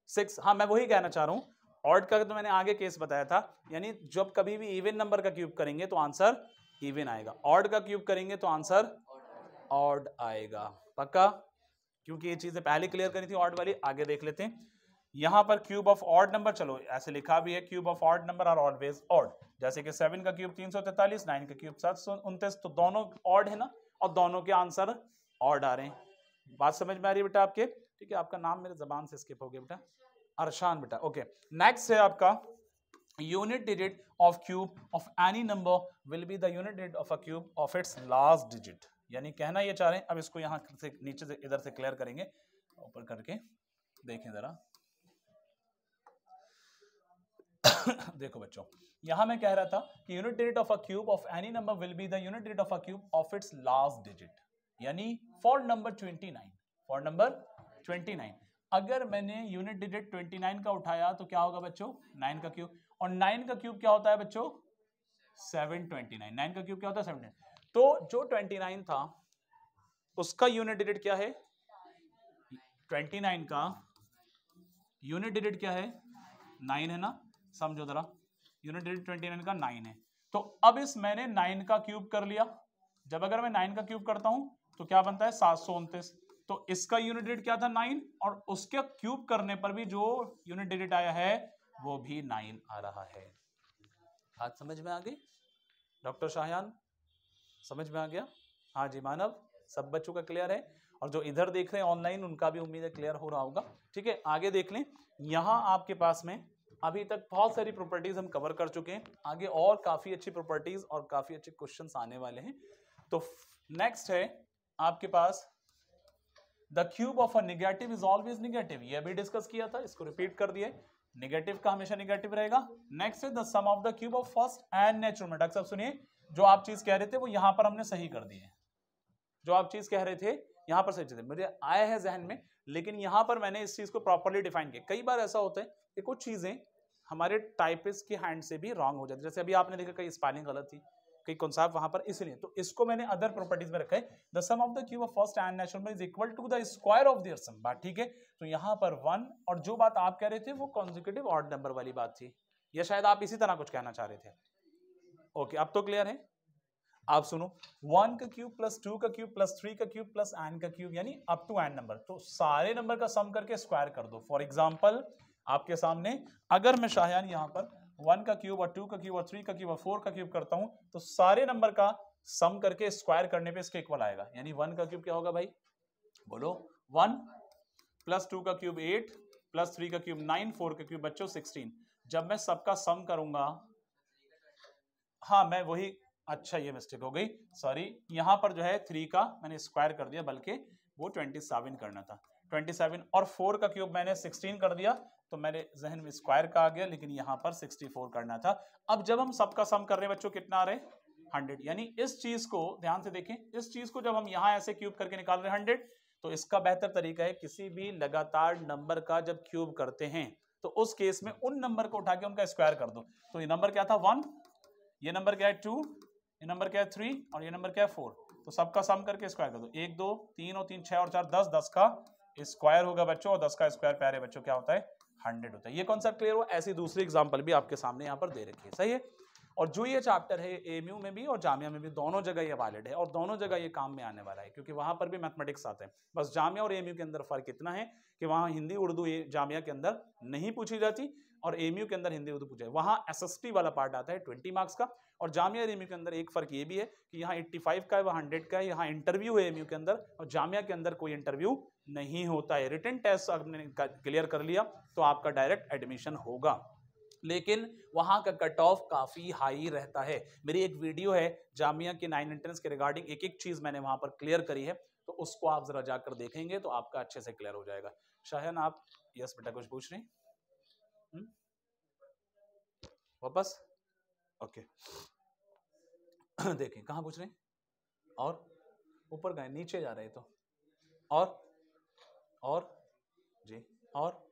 6। हाँ मैं वही कहना चाह रहा हूं, ऑड का तो मैंने आगे केस बताया था, यानी जब कभी भी इवन नंबर का क्यूब करेंगे तो आंसर इवन आएगा, ऑड का क्यूब करेंगे तो आंसर ऑड आएगा। पक्का? क्योंकि ये चीजें पहले क्लियर करी थी ऑड वाली। आगे देख लेते हैं, यहां पर क्यूब ऑफ ऑड नंबर, चलो ऐसे लिखा भी है cube of odd number are always odd. जैसे कि 7 का क्यूब 343, 9 का क्यूब 729, तो दोनों ऑड है ना, और दोनों के आंसर ऑड आ रहे हैं। बात समझ में आ रही है बेटा आपके? ठीक है, आपका नाम मेरे जबान से स्किप हो गया बेटा, अरशान बेटा। ओके, नेक्स्ट है आपका unit digit of cube of any number will be the unit digit of a cube of its last digit. यानी कहना ये चाह रहे हैं, अब इसको यहां से नीचे से इधर से क्लियर करेंगे, ऊपर करके देखें जरा। देखो बच्चों, यहां मैं कह रहा था कि unit digit of a cube of any number will be the unit digit of a cube of its last digit. यानी फॉर नंबर 29, फॉर नंबर 29 अगर मैंने यूनिट डिजिट 29 का उठाया तो क्या होगा बच्चों 9 का क्यूब, और 9 का क्यूब क्या होता है बच्चों 729। 9 का क्यूब क्या होता है 729। तो जो 29 था उसका यूनिट डिजिट क्या है, 29 का यूनिट डिजिट क्या है 9 है ना, समझो जरा, यूनिट डिजिट 29 का 9 है। तो अब इस मैंने 9 का क्यूब कर लिया, जब अगर मैं 9 का क्यूब करता हूं तो क्या बनता है 729, तो इसका यूनिट डिजिट क्या था 9, और उसके क्यूब करने पर भी जो यूनिट डिजिट आया है वो भी 9 आ रहा है। बात समझ में आ गई डॉक्टर शाहयान? समझ में आ गया? हाँ जी मानव, सब बच्चों का क्लियर है, और जो इधर देख रहे हैं ऑनलाइन उनका भी उम्मीद है क्लियर हो रहा होगा। ठीक है, आगे देख लें। यहां आपके पास में अभी तक बहुत सारी प्रॉपर्टीज हम कवर कर चुके हैं, आगे और काफी अच्छी प्रॉपर्टीज और काफी अच्छे क्वेश्चंस आने वाले हैं। तो नेक्स्ट है आपके पास the cube of a negative is always negative. ये अभी डिस्कस किया था, इसको रिपीट कर दिए, नेगेटिव का हमेशा नेगेटिव रहेगा। नेक्स्ट है the sum of the cube of first and natural number. Doctor साहब सुनिए, जो आप चीज कह रहे थे वो यहां पर हमने सही कर दी है, जो आप चीज कह रहे थे यहां पर सही चीज मुझे आया है जहन में, लेकिन यहां पर मैंने इस चीज को प्रॉपर्ली डिफाइन किया। कई बार ऐसा होता है कि कुछ चीजें हमारे टाइपिस्ट के हैंड से भी रॉन्ग हो जाती है, जैसे अभी आपने देखा कई स्पेलिंग गलत थी, कई कॉन्सेप्ट वहां पर, इसलिए तो इसको मैंने अदर प्रॉपर्टीज में रखा है। The sum of the cube of first and natural number is equal to the square of their sum. बात ठीक है, तो यहां पर 1, और जो बात आप कह रहे थे वो कॉन्जिक्यूटिव ऑड नंबर वाली बात थी, या शायद आप इसी तरह कुछ कहना चाह रहे थे। ओके, अब तो क्लियर है। आप सुनो, 1 का क्यूब प्लस 2 का क्यूब प्लस 3 का क्यूब प्लस n का क्यूब, यानी अप टू n नंबर, तो सारे नंबर का सम करके स्क्वायर कर दो। फॉर एग्जांपल आपके सामने अगर मैं शाहयान यहां पर 1 का क्यूब और 2 का क्यूब और 3 का क्यूब और 4 का क्यूब करता हूं तो सारे नंबर का सम करके स्क्वायर करने पे इसके इक्वल आएगा। यानी 1 का क्यूब क्या होगा भाई, बोलो 1 प्लस 2 का क्यूब 8 प्लस 3 का क्यूब 9, 4 का क्यूब बच्चों 16। जब मैं सबका सम करूंगा, हाँ मैं वही, अच्छा ये मिस्टेक हो गई, सॉरी, यहां पर जो है 3 का मैंने स्क्वायर कर दिया, बल्कि वो 27 करना था, 27, और 4 का क्यूब मैंने 16 कर दिया, तो मेरे जहन में स्क्वायर का आ गया, लेकिन यहां पर 64 करना था। अब जब हम सबका सम कर रहे हैं बच्चों, कितना आ रहे हैं 100, यानी इस चीज को ध्यान से देखें, इस चीज को जब हम यहां ऐसे क्यूब करके निकाल रहे हैं 100, तो इसका बेहतर तरीका है किसी भी लगातार नंबर का जब क्यूब करते हैं तो उस केस में उन नंबर को उठा के उनका स्क्वायर कर दो। तो ये नंबर क्या था 1, ये नंबर क्या है 2, ये नंबर क्या है 3, और ये नंबर क्या है 4। तो सबका सम करके स्क्वायर कर दो, 1 2 3 और 3 6 और 4 10, 10 का स्क्वायर होगा बच्चों, और 10 का स्क्वायर प्यारे बच्चों क्या होता है 100 होता है। ये कॉन्सेप्ट क्लियर हुआ? ऐसी दूसरी एग्जांपल भी आपके सामने यहाँ पर दे रखी है, सही है। और जो ये चैप्टर है एएमयू में भी और जामिया में भी दोनों जगह ये वैलिड है, और दोनों जगह ये काम में आने वाला है, क्योंकि वहां पर भी मैथमेटिक्स आते हैं। बस जामिया और एएमयू के अंदर फर्क इतना है कि वहां हिंदी उर्दू जामिया के अंदर नहीं पूछी जाती, और एएमयू के अंदर हिंदी उर्दू पूछा है। वहां एसएसटी वाला पार्ट आता है 20 मार्क्स का, और जामिया और एएमयू के अंदर एक फर्क ये भी है कि यहाँ 85 का है, वहाँ 100 का है। यहाँ इंटरव्यू है एएमयू के अंदर, और जामिया के अंदर कोई इंटरव्यू नहीं होता है। रिटन टेस्ट आपने क्लियर कर लिया तो आपका डायरेक्ट एडमिशन होगा, लेकिन वहां का कट ऑफ काफी हाई रहता है। मेरी एक वीडियो है जामिया के 9 एंट्रेंस के रिगार्डिंग, एक एक चीज मैंने वहां पर क्लियर करी है, तो उसको आप जरा जाकर देखेंगे तो आपका अच्छे से क्लियर हो जाएगा। शाहन आप, यस बेटा कुछ पूछ रहे हैं? वापस ओके देखें कहाँ पूछ रहे हैं, और ऊपर गए नीचे जा रहे हैं, तो और जी, और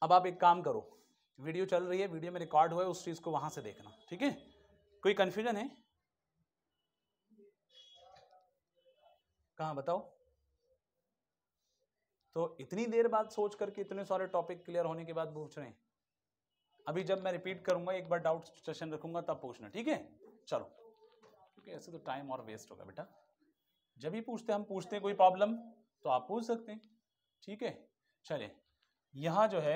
अब आप एक काम करो, वीडियो चल रही है, वीडियो में रिकॉर्ड हुआ है, उस चीज को वहां से देखना, ठीक है। कोई कंफ्यूजन है? कहाँ बताओ। तो इतनी देर बाद सोच करके इतने सारे टॉपिक क्लियर होने के बाद पूछ रहे हैं। अभी जब मैं रिपीट करूंगा एक बार डाउट सेशन रखूंगा तब पूछना, ठीक है। चलो, क्योंकि ऐसे तो टाइम और वेस्ट होगा बेटा। जब भी पूछते हम पूछते हैं कोई प्रॉब्लम तो आप पूछ सकते हैं, ठीक है। चलिए यहां जो है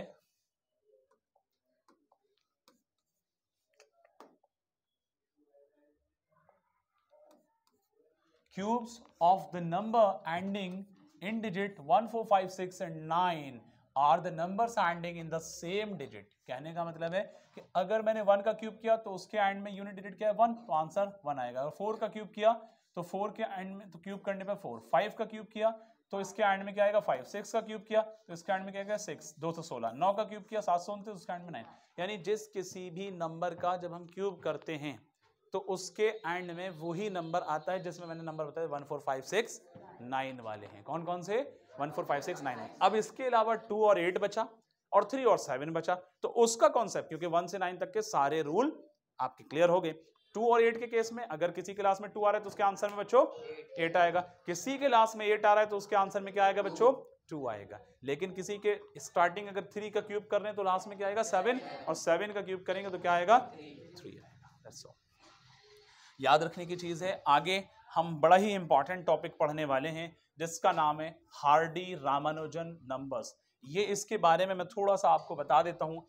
cubes of the number ending in digit 1 4 5 6 and 9 are the numbers ending in the same digit। कहने का मतलब है कि अगर मैंने 1 का क्यूब किया तो उसके एंड में यूनिट डिजिट क्या है 1, तो आंसर 1 आएगा। अगर 4 का क्यूब किया तो 4 के एंड में, तो क्यूब करने पे 4, 5 का क्यूब किया तो इसके एंड में क्या आएगा 5, 6 का क्यूब किया तो इसके एंड में क्या आएगा 6, 216, 9 का क्यूब किया 729 तो उसके एंड में 9। यानी जिस किसी भी नंबर का जब हम क्यूब करते हैं तो उसके एंड में वही नंबर आता है जिसमें मैंने नंबर बताया 1 4 5 6 9 वाले हैं। कौन कौन से? 1 4 5 6 9 है। अब इसके अलावा 2 और 8 बचा, और 3 और 7 बचा, तो उसका कॉन्सेप्ट, क्योंकि 1 से 9 तक के सारे रूल आपके क्लियर हो गए। 2 और 8 के केस में अगर किसी क्लास में 2 आ रहा है तो उसके आंसर में बच्चों 8 आएगा, किसी के क्लास में 8 आ रहा है तो उसके आंसर में क्या आएगा बच्चों 2 आएगा। लेकिन किसी के स्टार्टिंग अगर 3 का क्यूब कर रहे हैं तो लास्ट में क्या आएगा 7, और 7 का क्यूब करेंगे तो क्या आएगा 3 आएगा। That's all. याद रखने की चीज है। आगे हम बड़ा ही इंपॉर्टेंट टॉपिक पढ़ने वाले हैं जिसका नाम है हार्डी रामानुजन नंबर्स। ये इसके बारे में मैं थोड़ा सा आपको बता देता हूं।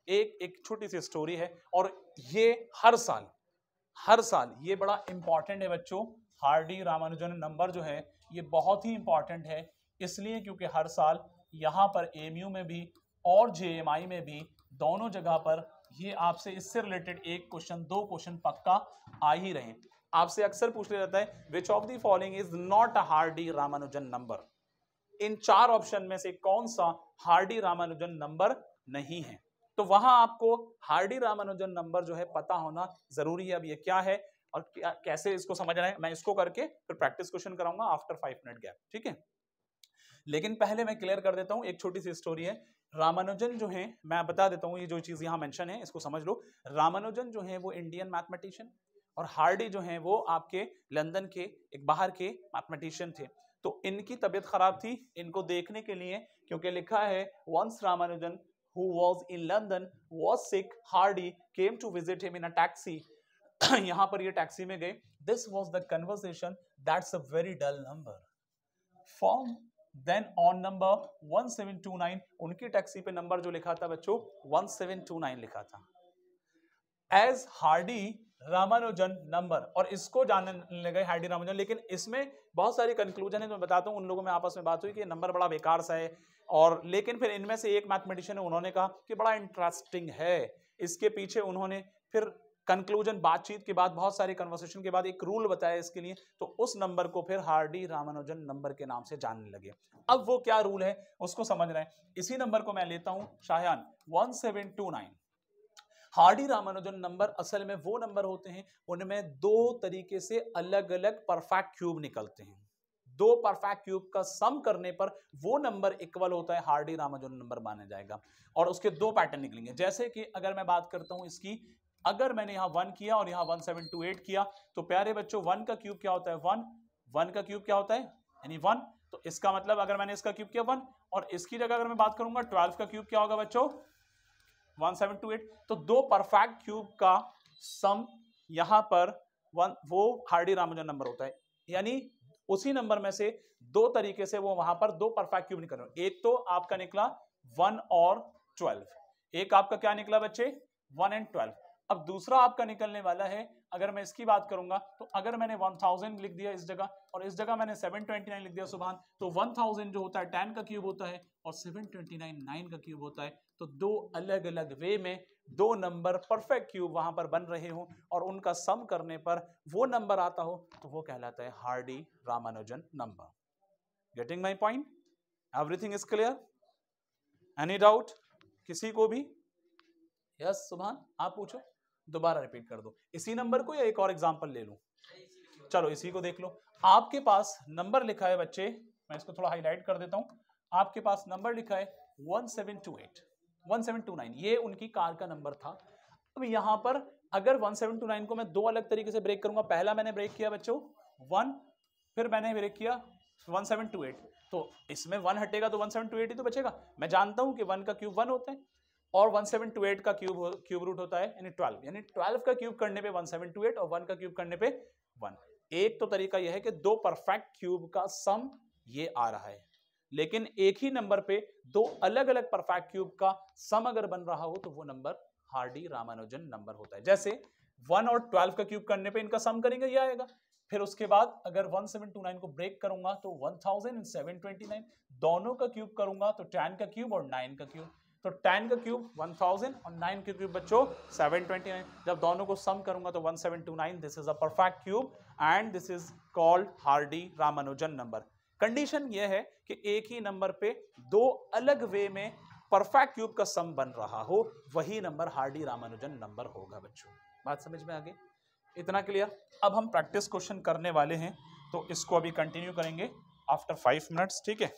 एक छोटी सी स्टोरी है, और ये हर साल ये बड़ा इंपॉर्टेंट है बच्चों। हार्डी रामानुजन नंबर जो है ये बहुत ही इंपॉर्टेंट है, इसलिए क्योंकि हर साल यहाँ पर एएमयू में भी और जेएमआई में भी दोनों जगह पर ये आपसे इससे रिलेटेड एक क्वेश्चन 2 क्वेश्चन पक्का आ ही रहे हैं। आपसे अक्सर पूछ लिया जाता है which of the following is not a Hardy Ramanujan number. In 4 option में से कौन सा हार्डी रामानुजन नंबर नहीं है? तो वहां आपको हार्डी रामानुजन नंबर जो है पता होना जरूरी है। अब ये क्या है और कैसे इसको समझना है, मैं इसको करके फिर प्रैक्टिस क्वेश्चन कराऊंगा आफ्टर 5 मिनट गैप, ठीक है। लेकिन पहले मैं क्लियर कर देता हूं, एक छोटी सी स्टोरी है। रामानुजन जो है, मैं बता देता हूं, ये जो चीज यहां मेंशन है इसको समझ लो। रामानुजन जो है वो इंडियन मैथमेटिशियन, और हार्डी जो है वो आपके लंदन के एक बाहर के मैथमेटिशियन थे। तो इनकी तबीयत खराब थी, इनको देखने के लिए, क्योंकि लिखा है once Ramanujan who was in London was sick, Hardy came to visit him in a taxi। यहां पर ये टैक्सी में गए। This was the conversation, that's a very dull number। From then on number 1729, उनकी टैक्सी पे नंबर जो लिखा था बच्चों 1729 लिखा था। As Hardy रामानुजन नंबर, और इसको जानने लगे हार्डी रामानुजन। लेकिन इसमें बहुत सारी कंक्लूजन है, तो मैं बताता हूँ। उन लोगों में आपस में बात हुई कि नंबर बड़ा बेकार सा है, और लेकिन फिर इनमें से एक मैथमेटिशियन है, उन्होंने कहा कि बड़ा इंटरेस्टिंग है। इसके पीछे उन्होंने फिर कंक्लूजन, बातचीत के बाद, बहुत सारी कन्वर्सेशन के बाद एक रूल बताया इसके लिए, तो उस नंबर को फिर हार्डी रामानुजन नंबर के नाम से जानने लगे। अब वो क्या रूल है उसको समझ रहे हैं। इसी नंबर को मैं लेता हूं शाहयान 1729। हार्डी रामानुजन नंबर असल में वो नंबर होते हैं उनमें दो तरीके से अलग अलग परफेक्ट क्यूब निकलते हैं। दो परफेक्ट क्यूब का सम करने पर वो नंबर इक्वल होता है, हार्डी रामानुजन नंबर माना जाएगा। और उसके दो पैटर्न निकलेंगे। जैसे कि अगर मैं बात करता हूं इसकी, अगर मैंने यहां 1 किया और यहां 1728 किया, तो प्यारे बच्चों 1 का क्यूब क्या होता है 1, 1 का क्यूब क्या होता है यानी 1। तो इसका मतलब अगर मैंने इसका क्यूब किया 1, और इसकी जगह अगर मैं बात करूंगा 12 का क्यूब क्या होगा बच्चों 1728। तो दो परफेक्ट क्यूब का सम यहां पर 1, वो हार्डी रामानुजन नंबर होता है। यानी उसी नंबर में से दो तरीके से वो वहां पर दो परफेक्ट क्यूब निकल रहे हैं। एक तो आपका निकला 1 और 12, एक आपका क्या निकला बच्चे 1 एंड 12। अब दूसरा आपका निकलने वाला है, अगर मैं इसकी बात करूंगा, तो अगर मैंने 1000 लिख दिया इस जगह और इस जगह मैंने 729 लिख दिया सुभान, तो 1000 जो होता है 10 का क्यूब होता है और 729 9 का क्यूब होता है। तो दो अलग अलग वे में दो नंबर परफेक्ट क्यूब वहां पर बन रहे हो और उनका सम करने पर वो नंबर आता हो, तो वो कहलाता है Hardy Ramanujan number. Getting my point? Everything is clear? Any doubt किसी को भी? यस सुभान आप पूछो, दोबारा रिपीट कर दो इसी नंबर को या एक और एग्जांपल ले लूं? चलो इसी को देख लो। आपके पास नंबर लिखा है बच्चे, मैं इसको थोड़ा हाईलाइट कर देता हूं। आपके पास नंबर लिखा है 1728 1729, ये उनकी कार का नंबर था। अब यहां पर अगर 1729 को मैं दो अलग तरीके से ब्रेक करूंगा, पहला मैंने ब्रेक किया बच्चों 1, फिर मैंने ब्रेक किया 1728, तो इसमें 1 हटेगा तो 1728 ही तो बचेगा। मैं जानता हूं कि 1 का क्यूब 1 होता है और 1728 का क्यूब रूट होता है यानी 12, यानी 12 का क्यूब करने पे 1728 और 1 का क्यूब करने पे 1। एक तो तरीका यह है कि दो परफेक्ट क्यूब का सम ये आ रहा है, लेकिन एक ही नंबर पे दो अलग अलग परफेक्ट क्यूब का सम अगर बन रहा हो तो वो नंबर हार्डी रामानुजन नंबर होता है। जैसे 1 और 12 का क्यूब करने पे इनका सम करेंगे ये आएगा। फिर उसके बाद अगर 1729 को ब्रेक करूंगा तो 1729, दोनों का क्यूब करूंगा तो 10 का क्यूब और 9 का क्यूब, तो 10 का क्यूब 1000 और 9 का क्यूब बच्चों 729। जब दोनों को सम करूंगा तो 1729, this is a perfect cube and this is called Hardy Ramanujan number. Condition यह है कि एक ही नंबर पे दो अलग वे में परफेक्ट क्यूब का सम बन रहा हो, वही नंबर हार्डी रामानुजन नंबर होगा बच्चों। बात समझ में आ गई? इतना क्लियर? अब हम प्रैक्टिस क्वेश्चन करने वाले हैं, तो इसको अभी कंटिन्यू करेंगे आफ्टर 5 मिनट्स, ठीक है।